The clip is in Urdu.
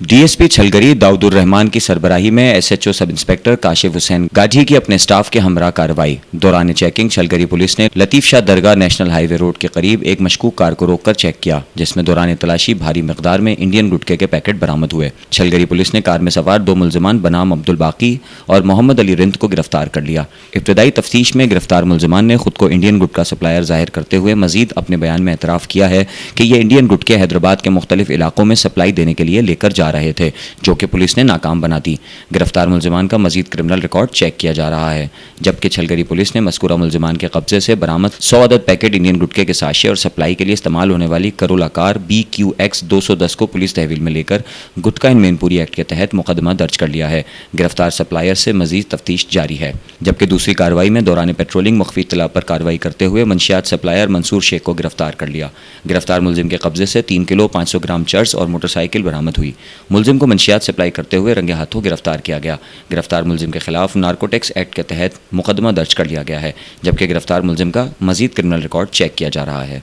ڈی ایس پی چھلگری داؤد الرحمان کی سربراہی میں S H O sub inspector Kashif Hussain Gajhi کی اپنے سٹاف کے ہمراہ کارروائی دوران چیکنگ چھلگری پولیس نے لطیف شاہ درگاہ نیشنل ہائی وے روڈ کے قریب ایک مشکوک کار کو روک کر چیک کیا، جس میں دوران تلاشی بھاری مقدار میں انڈین گٹکے کے پیکٹ برآمد ہوئے۔ چھلگری پولیس نے کار میں سوار دو ملزمان بنام عبدالباقی اور محمد علی رند کو گرفتار کر لیا۔ ابتدائی تفتیش میں گرفتار ملزمان نے خود کو انڈین گٹکا سپلائر ظاہر کرتے ہوئے مزید اپنے بیان میں اعتراف کیا ہے کہ یہ انڈین گٹکے حیدرآباد کے مختلف علاقوں میں سپلائی دینے کے لیے لے کر جا رہے تھے، جو کہ پولیس نے ناکام بنا دی۔ گرفتار ملزمان کا مزید کرمنل ریکارڈ چیک کیا جا رہا ہے، جبکہ چھلگری پولیس نے مذکورہ ملزمان کے قبضے سے برآمد 100 عدد پیکٹ انڈین گٹکے کے ساشے اور سپلائی کے لیے استعمال ہونے والی کرولا کار BQX 210 کو پولیس تحویل میں لے کر گٹکا ان مینپوری ایکٹ کے تحت مقدمہ درج کر لیا ہے۔ گرفتار سپلائر سے مزید تفتیش جاری ہے، جبکہ دوسری کارروائی میں دوران پیٹرولنگ مخفی اطلاع پر کارروائی کرتے ہوئے منشیات سپلائر منصور شیخ کو گرفتار کر لیا۔ گرفتار ملزم کے قبضے سے 3 کلو 500 گرام چرس اور موٹر سائیکل برآمد ہوئی۔ ملزم کو منشیات سپلائی کرتے ہوئے رنگے ہاتھوں گرفتار کیا گیا۔ گرفتار ملزم کے خلاف نارکوٹکس ایکٹ کے تحت مقدمہ درج کر لیا گیا ہے، جبکہ گرفتار ملزم کا مزید کرمنل ریکارڈ چیک کیا جا رہا ہے۔